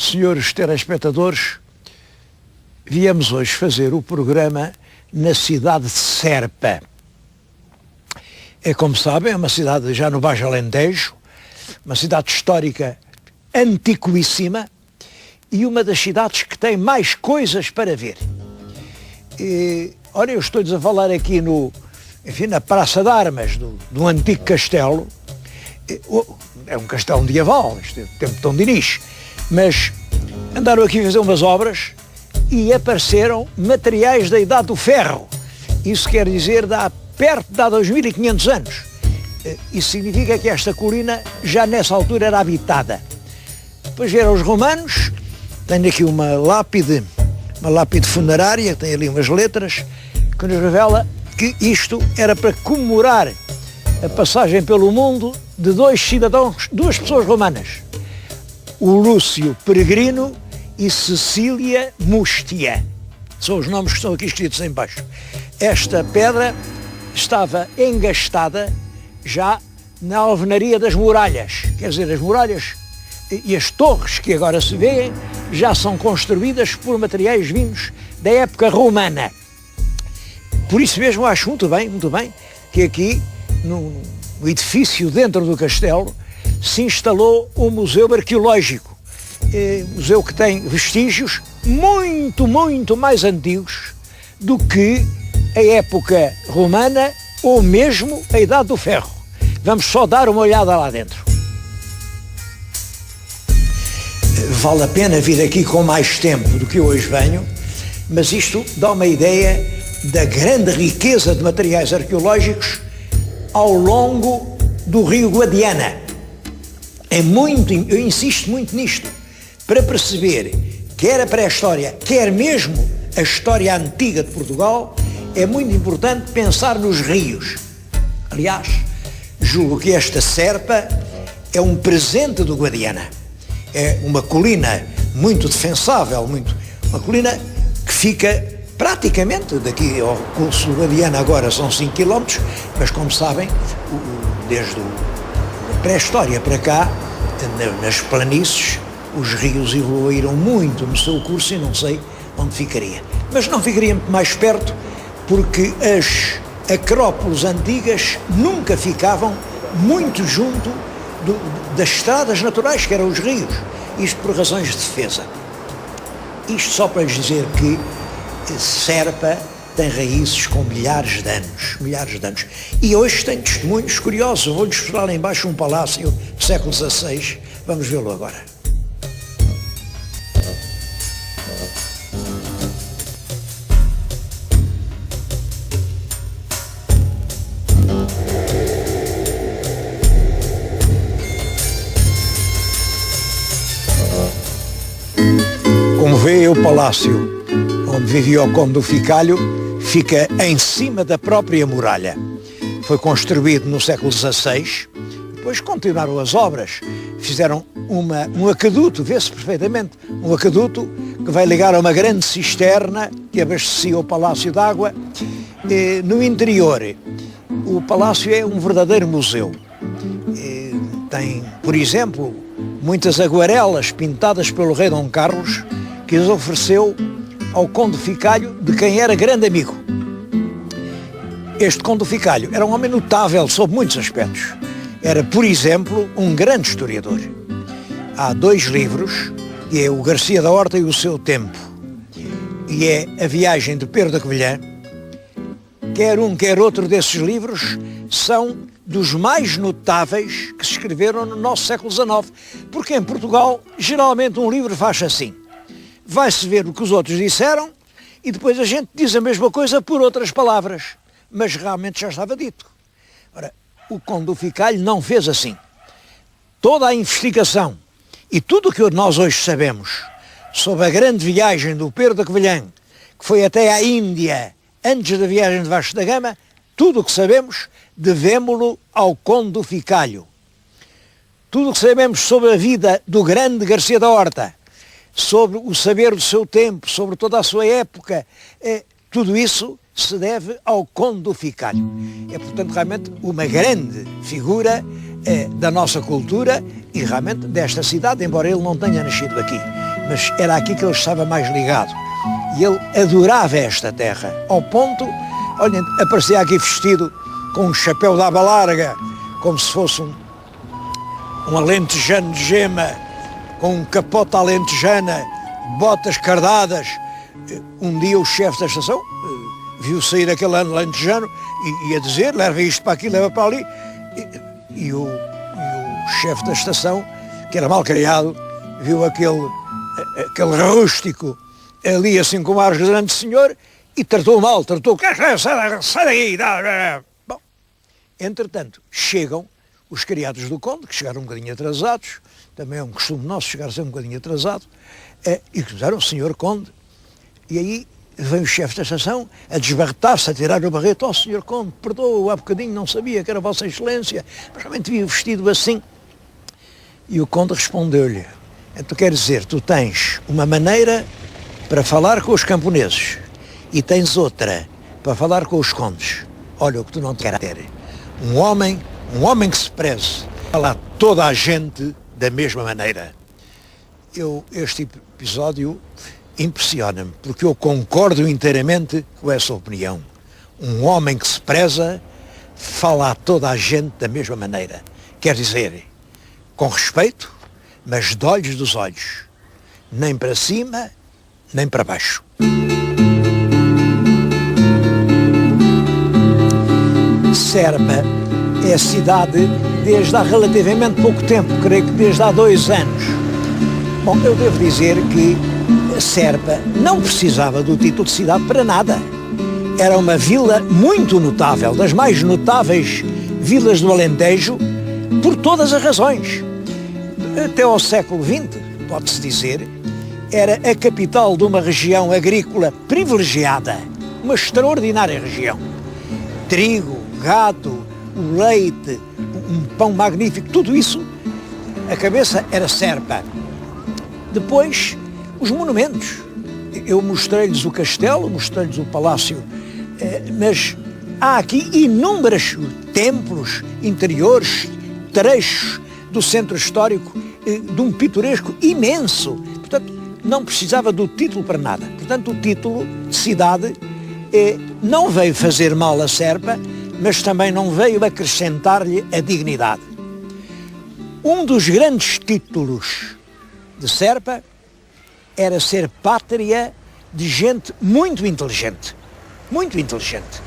senhores telespectadores, viemos hoje fazer o programa na cidade de Serpa. É, como sabem, é uma cidade já no Baixo Alentejo, uma cidade histórica antiquíssima e uma das cidades que tem mais coisas para ver. Ora, eu estou-lhes a falar aqui na Praça de Armas do antigo castelo. É um castelo medieval, este é o tempo de Dom Dinis, mas andaram aqui a fazer umas obras e apareceram materiais da Idade do Ferro. Isso quer dizer perto de há 2500 anos. Isso significa que esta colina já nessa altura era habitada. Depois vieram os romanos, tenho aqui uma lápide funerária, tem ali umas letras, que nos revela que isto era para comemorar a passagem pelo mundo de dois cidadãos, duas pessoas romanas, o Lúcio Peregrino e Cecília Mustia. São os nomes que estão aqui escritos em baixo. Esta pedra estava engastada já na alvenaria das muralhas, quer dizer, as muralhas e as torres que agora se vêem já são construídas por materiais vindos da época romana. Por isso mesmo acho muito bem, que aqui no edifício dentro do castelo se instalou um museu arqueológico, museu que tem vestígios muito mais antigos do que a época romana ou mesmo a Idade do Ferro. Vamos só dar uma olhada lá dentro. Vale a pena vir aqui com mais tempo do que eu hoje venho, mas isto dá uma ideia da grande riqueza de materiais arqueológicos ao longo do rio Guadiana. Eu insisto muito nisto, para perceber quer a pré-história, quer mesmo a história antiga de Portugal, é muito importante pensar nos rios. Aliás, julgo que esta Serpa é um presente do Guadiana. É uma colina muito defensável, uma colina que fica praticamente daqui ao curso do Guadiana agora são 5 km, mas como sabem, desde a pré-história para cá, nas planícies, os rios evoluíram muito no seu curso e não sei onde ficaria. Mas não ficaria muito mais perto, porque as acrópoles antigas nunca ficavam muito junto das estradas naturais, que eram os rios, isto por razões de defesa. Isto só para lhes dizer que Serpa tem raízes com milhares de anos. E hoje tem testemunhos curiosos. Eu vou-lhes mostrar lá embaixo um palácio do século XVI, vamos vê-lo agora. Como vê, o palácio onde vivia o Conde do Ficalho fica em cima da própria muralha. Foi construído no século XVI, depois continuaram as obras, fizeram um aqueduto, vê-se perfeitamente, um aqueduto que vai ligar a uma grande cisterna que abastecia o palácio de água. No interior, o palácio é um verdadeiro museu. Tem, por exemplo, muitas aguarelas pintadas pelo rei Dom Carlos, que as ofereceu ao Conde do Ficalho, de quem era grande amigo. Este Conde do Ficalho era um homem notável sob muitos aspectos. Era, por exemplo, um grande historiador. Há 2 livros, que é o Garcia da Horta e o Seu Tempo, e é a Viagem de Pedro da Covilhã. Quer um, quer outro desses livros são dos mais notáveis que se escreveram no nosso século XIX, porque em Portugal, geralmente um livro faz assim. Vai-se ver o que os outros disseram e depois a gente diz a mesma coisa por outras palavras, mas realmente já estava dito. Ora, o Conde do Ficalho não fez assim. Toda a investigação e tudo o que nós hoje sabemos sobre a grande viagem do Pedro da Covilhã, que foi até à Índia antes da viagem de Vasco da Gama, tudo o que sabemos devemos-lo ao Conde do Ficalho. Tudo o que sabemos sobre a vida do grande Garcia da Horta, sobre o saber do seu tempo, sobre toda a sua época, tudo isso se deve ao Conde do Ficalho. É, portanto, realmente uma grande figura da nossa cultura e realmente desta cidade, embora ele não tenha nascido aqui. mas era aqui que ele estava mais ligado. E ele adorava esta terra, ao ponto, olhem, aparecia aqui vestido com um chapéu de aba larga, como se fosse um alentejano de gema, com um capote alentejana, botas cardadas. Um dia o chefe da estação viu sair aquele alentejano e ia dizer, leva isto para aqui, leva para ali. E o chefe da estação, que era mal criado, viu aquele rústico ali assim com ar grande senhor e tratou mal, sai daí. Bom, entretanto, chegam os criados do conde, que chegaram um bocadinho atrasados, também é um costume nosso chegar sempre um bocadinho atrasado, e que disseram, senhor conde, e aí vem o chefe da estação a desbarretar-se, a tirar o barreto, senhor conde, perdoa, há bocadinho não sabia que era vossa excelência, mas realmente vi o vestido assim. E o conde respondeu-lhe, então quer dizer, tu tens uma maneira para falar com os camponeses e tens outra para falar com os condes. Olha o que tu não queres ter. Um homem que se preze, fala a toda a gente da mesma maneira. Este episódio impressiona-me, porque eu concordo inteiramente com essa opinião. Um homem que se preza, fala a toda a gente da mesma maneira. Quer dizer, com respeito, mas de olhos dos olhos. Nem para cima, nem para baixo. Serpa é a cidade desde há relativamente pouco tempo, creio que desde há 2 anos. Bom, eu devo dizer que Serpa não precisava do título de cidade para nada. Era uma vila muito notável, das mais notáveis vilas do Alentejo, por todas as razões. Até ao século XX, pode-se dizer, era a capital de uma região agrícola privilegiada, uma extraordinária região. Trigo, gado, o leite, um pão magnífico, tudo isso, a cabeça era Serpa. Depois, os monumentos. Eu mostrei-lhes o castelo, mostrei-lhes o palácio, mas há aqui inúmeros templos interiores, trechos do centro histórico, de um pitoresco imenso. Portanto, não precisava do título para nada. Portanto, o título de cidade não veio fazer mal a Serpa, mas também não veio acrescentar-lhe a dignidade. Um dos grandes títulos de Serpa era ser pátria de gente muito inteligente. Muito inteligente.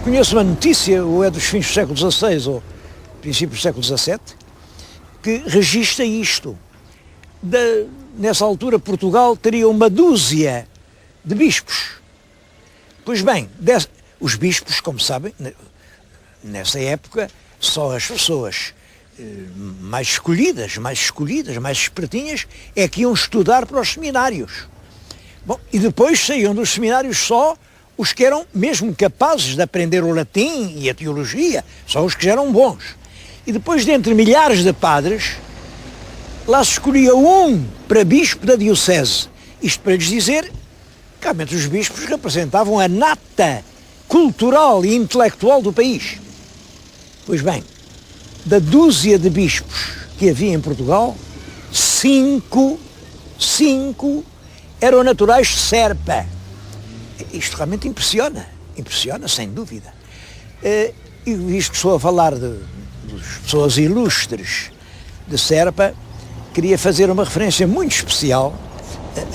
Conheço uma notícia, ou é dos fins do século XVI, ou princípios do século XVII, que registra isto. Nessa altura, Portugal teria uma dúzia de bispos. Pois bem, os bispos, como sabem, nessa época, só as pessoas mais escolhidas, mais espertinhas, é que iam estudar para os seminários. Bom, e depois saíam dos seminários só os que eram mesmo capazes de aprender o latim e a teologia, só os que já eram bons. E depois, dentre milhares de padres, lá se escolhia um para bispo da diocese. Isto para lhes dizer que realmente os bispos representavam a nata cultural e intelectual do país. Pois bem, da dúzia de bispos que havia em Portugal, 5 eram naturais de Serpa. Isto realmente impressiona sem dúvida. E visto que estou a falar de pessoas ilustres de Serpa, queria fazer uma referência muito especial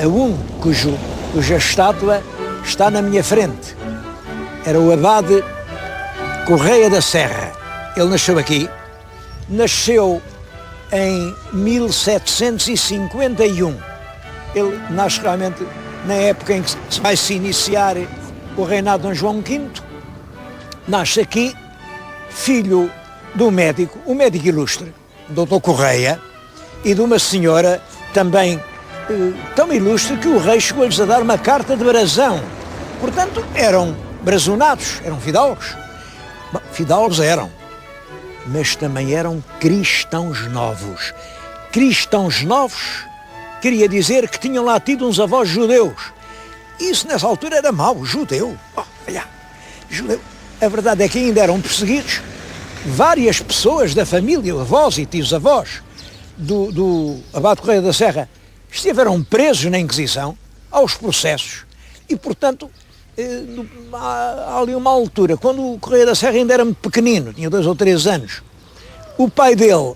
a um cuja estátua está na minha frente. Era o abade Correia da Serra. Ele nasceu aqui, nasceu em 1751. Ele nasce realmente na época em que vai se iniciar o reinado de Dom João V. Nasce aqui, filho de um médico ilustre, Dr. Correia, e de uma senhora também tão ilustre que o rei chegou-lhes a dar uma carta de brasão. Portanto, eram brazonados, eram fidalgos. Bom, fidalgos eram, mas também eram cristãos novos. Cristãos novos queria dizer que tinham lá tido uns avós judeus. Isso nessa altura era mau, judeu. Judeu. A verdade é que ainda eram perseguidos várias pessoas da família, avós e tios-avós, do Abade Correia da Serra estiveram presos na Inquisição, aos processos, e, portanto, há ali uma altura, quando o Correia da Serra ainda era muito pequenino, tinha 2 ou 3 anos, o pai dele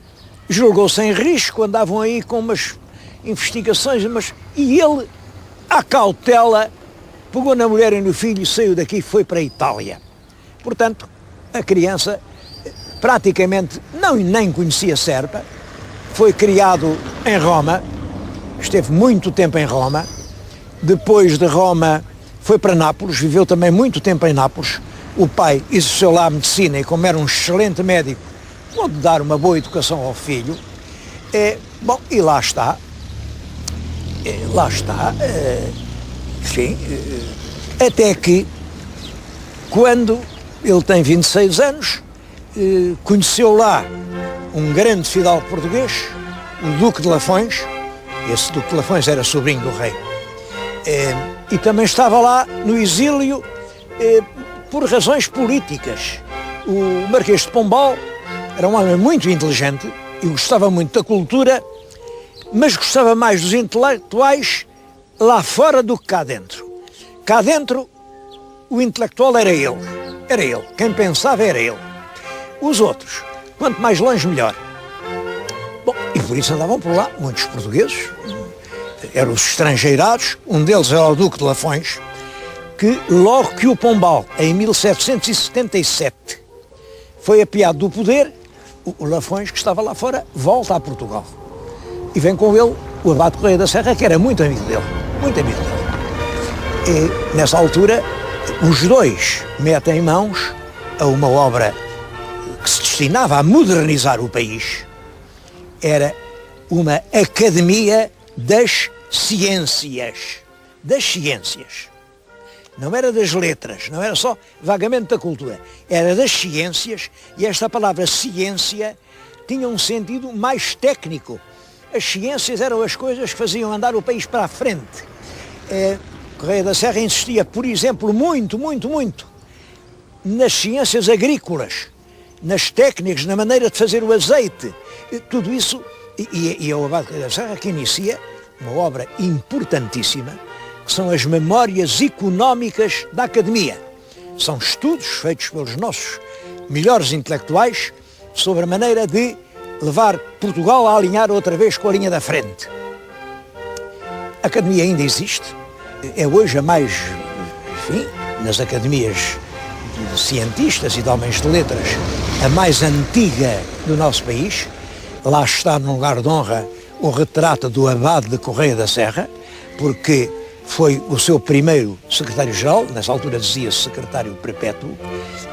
julgou-se em risco, andavam aí com umas investigações, e ele, à cautela, pegou na mulher e no filho e saiu daqui e foi para a Itália. Portanto, a criança praticamente nem conhecia Serpa, foi criado em Roma, esteve muito tempo em Roma, depois de Roma foi para Nápoles, viveu também muito tempo em Nápoles. O pai exerceu lá a medicina e, como era um excelente médico, pôde dar uma boa educação ao filho. E lá está, enfim, até que, quando ele tem 26 anos, conheceu lá um grande fidalgo português, o Duque de Lafões. Esse Duque de Lafões era sobrinho do rei. E também estava lá no exílio por razões políticas. O Marquês de Pombal era um homem muito inteligente e gostava muito da cultura, mas gostava mais dos intelectuais lá fora do que cá dentro. Cá dentro, o intelectual era ele. Era ele. Quem pensava era ele. Os outros, quanto mais longe, melhor. Bom, e por isso andavam por lá muitos portugueses, eram os estrangeirados. Um deles era o Duque de Lafões, que logo que o Pombal, em 1777, foi apeado do poder, o Lafões, que estava lá fora, volta a Portugal. E vem com ele o Abade Correia da Serra, que era muito amigo dele, muito amigo dele. E, nessa altura, os dois metem mãos a uma obra que se destinava a modernizar o país. Era uma academia das ciências. Das ciências. Não era das letras, não era só vagamente da cultura. Era das ciências, e esta palavra ciência tinha um sentido mais técnico. As ciências eram as coisas que faziam andar o país para a frente. Correia da Serra insistia, por exemplo, muito nas ciências agrícolas, nas técnicas, na maneira de fazer o azeite. Tudo isso, e é o Abade Correia da Serra que inicia uma obra importantíssima, que são as Memórias Económicas da Academia. São estudos feitos pelos nossos melhores intelectuais sobre a maneira de levar Portugal a alinhar outra vez com a linha da frente. A Academia ainda existe, é hoje a mais, enfim, nas academias de cientistas e de homens de letras, a mais antiga do nosso país. Lá está, no lugar de honra, o retrato do Abade de Correia da Serra, porque foi o seu primeiro secretário-geral, nessa altura dizia-se secretário perpétuo,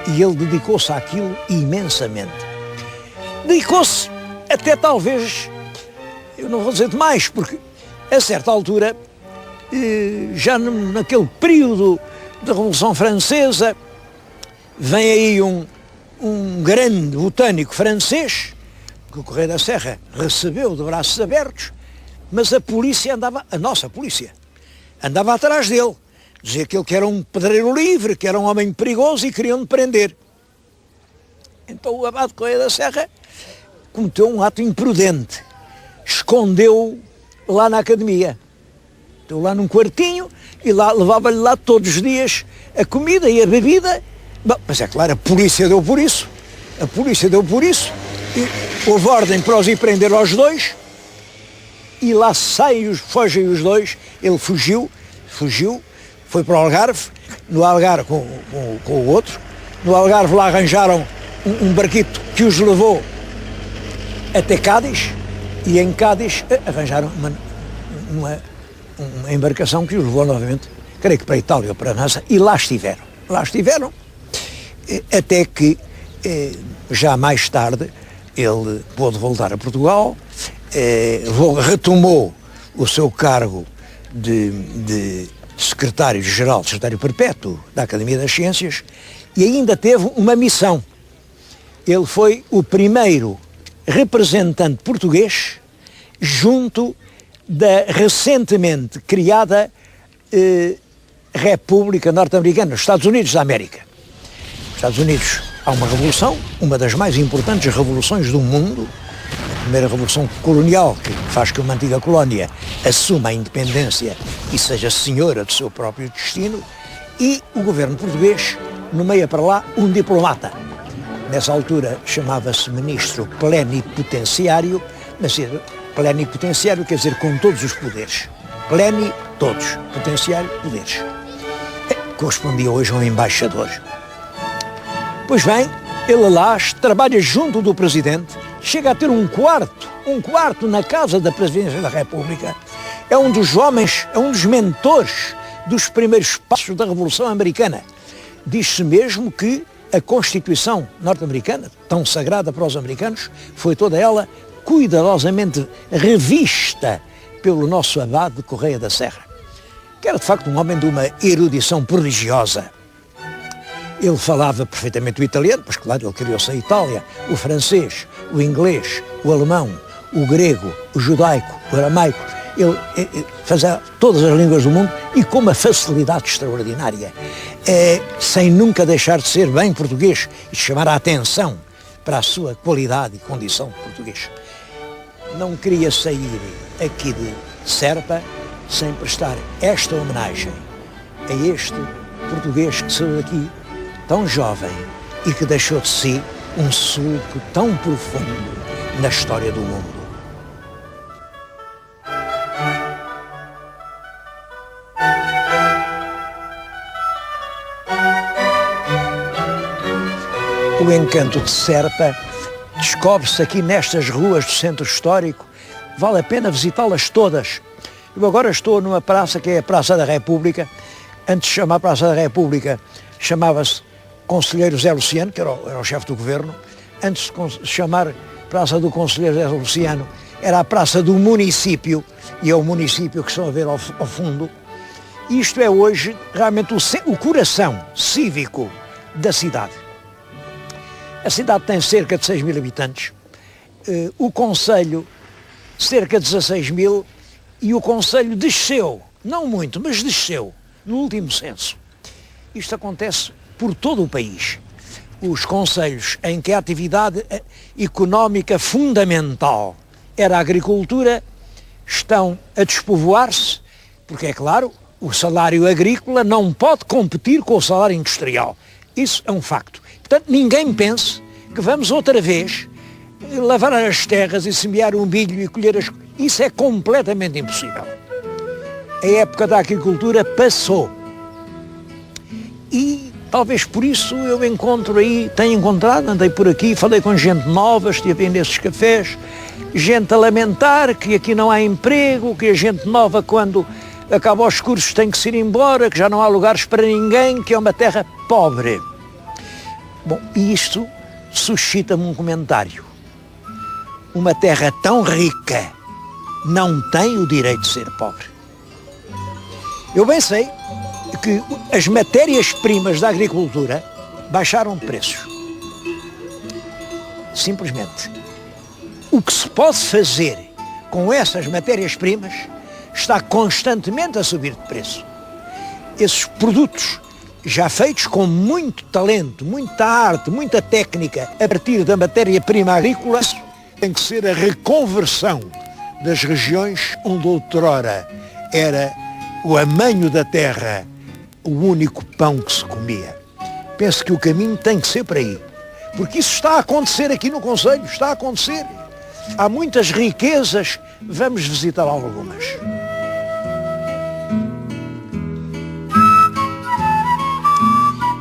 e ele dedicou-se àquilo imensamente. Dedicou-se até talvez, eu não vou dizer demais, porque a certa altura, já naquele período da Revolução Francesa, vem aí um grande botânico francês, que o Correia da Serra recebeu de braços abertos, mas a polícia a nossa polícia, andava atrás dele. Dizia que ele que era um pedreiro livre, que era um homem perigoso e queriam-no prender. Então o Abade Correia da Serra cometeu um ato imprudente. Escondeu lá na academia. Estou lá num quartinho e lá levava-lhe lá todos os dias a comida e a bebida. Bom, mas é claro, a polícia deu por isso. A polícia deu por isso. E houve ordem para os ir prender aos dois. E lá fogem os dois. Ele fugiu, foi para o Algarve. No Algarve com o outro. No Algarve lá arranjaram um barquito que os levou até Cádiz. E em Cádiz arranjaram uma embarcação que os levou novamente, creio que para a Itália ou para a França, e lá estiveram, até que já mais tarde ele pôde voltar a Portugal, retomou o seu cargo de secretário-geral, secretário perpétuo da Academia das Ciências, e ainda teve uma missão. Ele foi o primeiro representante português junto da recentemente criada República Norte-Americana, os Estados Unidos da América. Nos Estados Unidos há uma revolução, uma das mais importantes revoluções do mundo, primeira revolução colonial, que faz que uma antiga colónia assuma a independência e seja senhora do seu próprio destino, e o governo português nomeia para lá um diplomata. Nessa altura chamava-se ministro plenipotenciário, mas plenipotenciário quer dizer com todos os poderes. Pleni, todos. Potenciário, poderes. Correspondia hoje a um embaixador. Pois bem, ele lá trabalha junto do presidente, chega a ter um quarto na casa da presidência da República. É um dos homens, é um dos mentores dos primeiros passos da Revolução Americana. Diz-se mesmo que a Constituição norte-americana, tão sagrada para os americanos, foi toda ela cuidadosamente revista pelo nosso abade de Correia da Serra, que era de facto um homem de uma erudição prodigiosa. Ele falava perfeitamente o italiano, pois claro, ele criou-se a Itália, o francês, o inglês, o alemão, o grego, o judaico, o aramaico. Ele fazia todas as línguas do mundo e com uma facilidade extraordinária, sem nunca deixar de ser bem português e chamar a atenção para a sua qualidade e condição de português. Não queria sair aqui de Serpa sem prestar esta homenagem a este português que saiu daqui tão jovem e que deixou de si um sulco tão profundo na história do mundo. O encanto de Serpa descobre-se aqui nestas ruas do centro histórico. Vale a pena visitá-las todas. Eu agora estou numa praça que é a Praça da República. Antes de chamar Praça da República, chamava-se Conselheiro Zé Luciano, que era o chefe do governo. Antes de chamar Praça do Conselheiro Zé Luciano, era a Praça do Município, e é o município que estão a ver ao fundo. Isto é hoje realmente o coração cívico da cidade. A cidade tem cerca de 6 mil habitantes, o concelho cerca de 16 mil, e o concelho desceu, não muito, mas desceu, no último censo. Isto acontece por todo o país. Os concelhos em que a atividade económica fundamental era a agricultura estão a despovoar-se, porque é claro, o salário agrícola não pode competir com o salário industrial. Isso é um facto. Portanto, ninguém pense que vamos outra vez lavrar as terras e semear um milho e colher as... Isso é completamente impossível. A época da agricultura passou. E talvez por isso eu tenho encontrado, andei por aqui, falei com gente nova, estive nesses cafés, gente a lamentar que aqui não há emprego, que a gente nova quando acaba os cursos tem que se ir embora, que já não há lugares para ninguém, que é uma terra pobre. Bom, e isto suscita-me um comentário. Uma terra tão rica não tem o direito de ser pobre. Eu bem sei que as matérias-primas da agricultura baixaram de preços. Simplesmente. O que se pode fazer com essas matérias-primas está constantemente a subir de preço. Esses produtos já feitos com muito talento, muita arte, muita técnica, a partir da matéria-prima agrícola, tem que ser a reconversão das regiões onde outrora era o amanho da terra o único pão que se comia. Penso que o caminho tem que ser por aí, porque isso está a acontecer aqui no concelho, está a acontecer. Há muitas riquezas, vamos visitar algumas.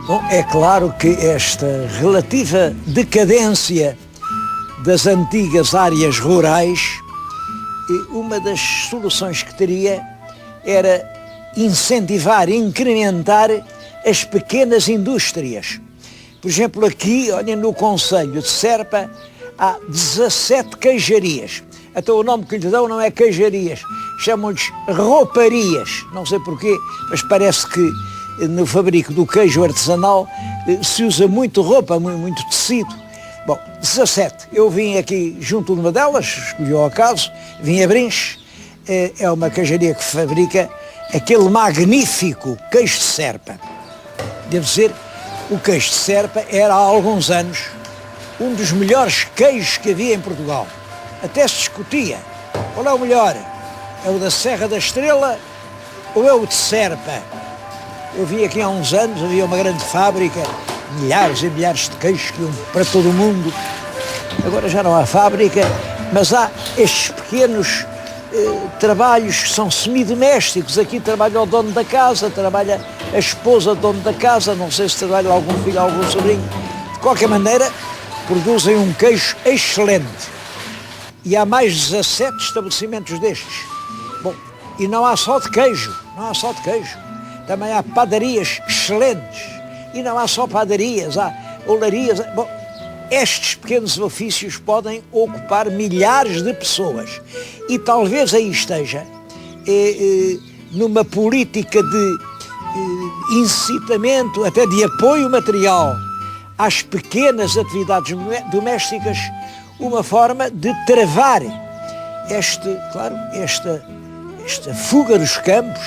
Bom, é claro que esta relativa decadência das antigas áreas rurais, uma das soluções que teria era incentivar, incrementar as pequenas indústrias. Por exemplo, aqui, olha, no concelho de Serpa, há 17 queijarias. Até o nome que lhe dão não é queijarias, chamam-lhes rouparias. Não sei porquê, mas parece que no fabrico do queijo artesanal se usa muito roupa, muito tecido. Bom, 17. Eu vim aqui junto de uma delas, escolhi ao acaso, vim a Brinches, é uma queijaria que fabrica aquele magnífico queijo de Serpa. Devo dizer, o queijo de Serpa era há alguns anos um dos melhores queijos que havia em Portugal. até se discutia qual é o melhor, é o da Serra da Estrela ou é o de Serpa. Eu vi aqui há uns anos, havia uma grande fábrica, milhares e milhares de queijos que iam para todo o mundo. Agora já não há fábrica, mas há estes pequenos trabalhos que são semidomésticos. Aqui trabalha o dono da casa, trabalha a esposa do dono da casa, não sei se trabalha algum filho, algum sobrinho. De qualquer maneira, produzem um queijo excelente. E há mais de 17 estabelecimentos destes. Bom, e não há só de queijo, não há só de queijo. Também há padarias excelentes. E não há só padarias, há olarias. Bom, estes pequenos ofícios podem ocupar milhares de pessoas. E talvez aí esteja, numa política de incitamento, até de apoio material às pequenas atividades domésticas, uma forma de travar esta fuga dos campos,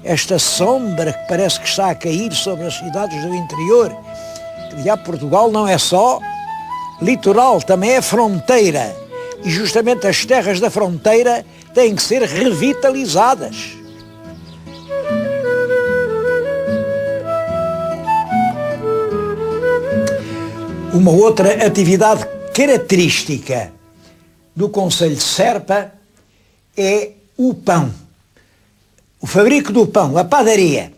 esta sombra que parece que está a cair sobre as cidades do interior. Já Portugal não é só litoral, também é fronteira. E justamente as terras da fronteira têm que ser revitalizadas. Uma outra atividade característica do concelho de Serpa é o pão. O fabrico do pão, a padaria.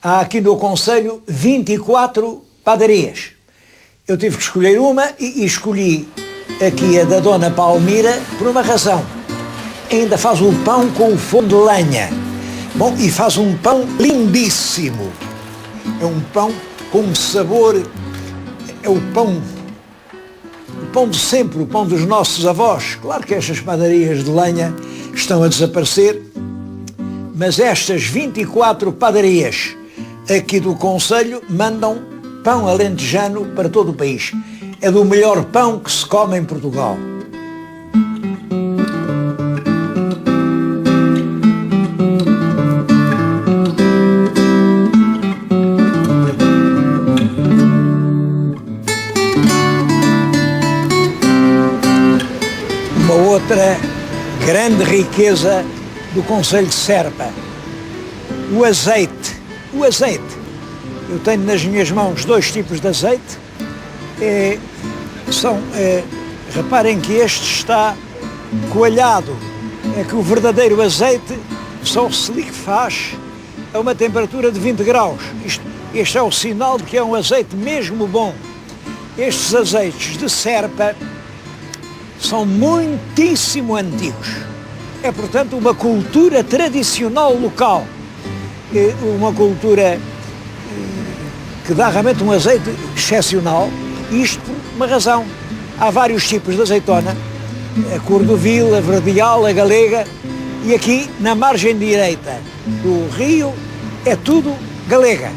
Há aqui no concelho 24 padarias. Eu tive que escolher uma e escolhi aqui a da Dona Palmira por uma razão. Ainda faz o pão com o forno de lenha. Bom, e faz um pão lindíssimo. É um pão com um sabor, é o pão de sempre, o pão dos nossos avós. Claro que estas padarias de lenha estão a desaparecer, mas estas 24 padarias aqui do concelho mandam pão alentejano para todo o país. É do melhor pão que se come em Portugal. Uma outra grande riqueza do concelho de Serpa, o azeite. O azeite. Eu tenho nas minhas mãos 2 tipos de azeite. Reparem que este está coalhado. É que o verdadeiro azeite só se liquefaz a uma temperatura de 20 graus. Este é o sinal de que é um azeite mesmo bom. Estes azeites de Serpa são muitíssimo antigos. É, portanto, uma cultura tradicional local. Uma cultura que dá realmente um azeite excepcional, e isto por uma razão. Há vários tipos de azeitona, a cordovil, a verdial, a galega, e aqui na margem direita do rio é tudo galega.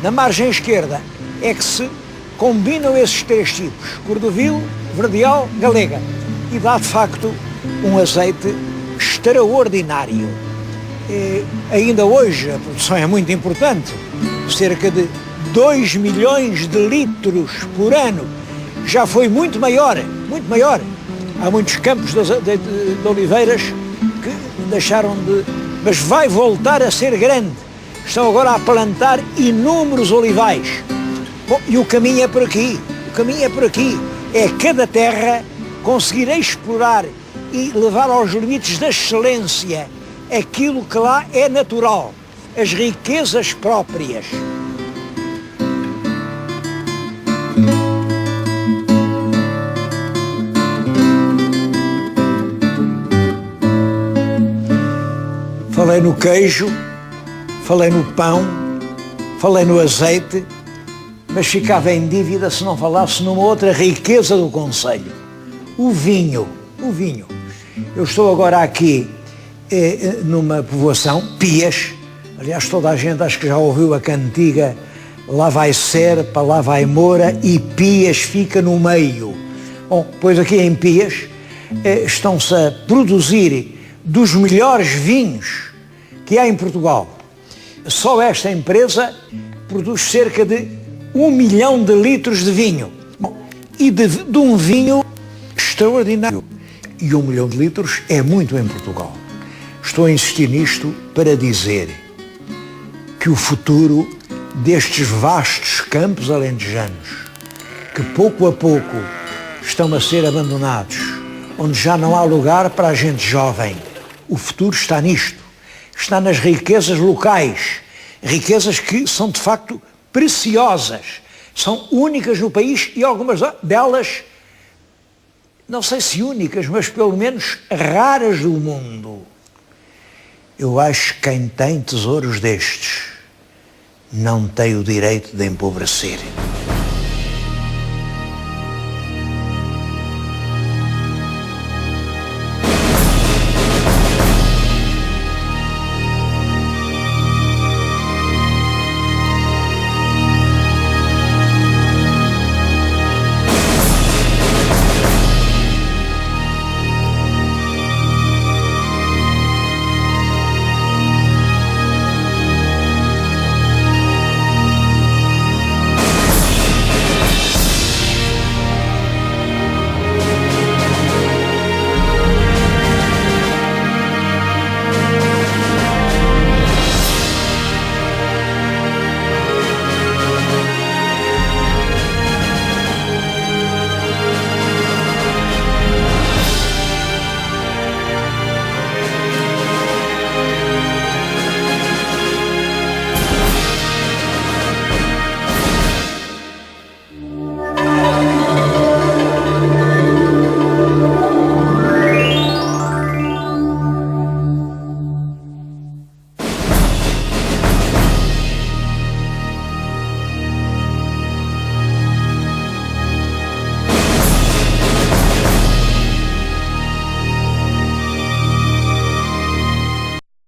Na margem esquerda é que se combinam esses 3 tipos, cordovil, verdial, galega, e dá de facto um azeite extraordinário. Ainda hoje a produção é muito importante, cerca de 2 milhões de litros por ano. Já foi muito maior, muito maior. Há muitos campos de oliveiras que deixaram de... Mas vai voltar a ser grande. Estão agora a plantar inúmeros olivais. Bom, e o caminho é por aqui. O caminho é por aqui. É cada terra conseguir explorar e levar aos limites da excelência aquilo que lá é natural, as riquezas próprias. Falei no queijo, falei no pão, falei no azeite, mas ficava em dívida se não falasse numa outra riqueza do concelho, o vinho. O vinho. Eu estou agora aqui numa povoação, Pias. Aliás, toda a gente acho que já ouviu a cantiga Lá vai Serpa, lá vai Moura e Pias fica no meio. Bom, pois aqui em Pias estão-se a produzir dos melhores vinhos que há em Portugal. Só esta empresa produz cerca de 1 milhão de litros de vinho. Bom, e de um vinho extraordinário. E 1 milhão de litros é muito em Portugal. Estou a insistir nisto para dizer que o futuro destes vastos campos alentejanos, que pouco a pouco estão a ser abandonados, onde já não há lugar para a gente jovem, o futuro está nisto. Está nas riquezas locais, riquezas que são de facto preciosas, são únicas no país e algumas delas, não sei se únicas, mas pelo menos raras do mundo. Eu acho que quem tem tesouros destes não tem o direito de empobrecer.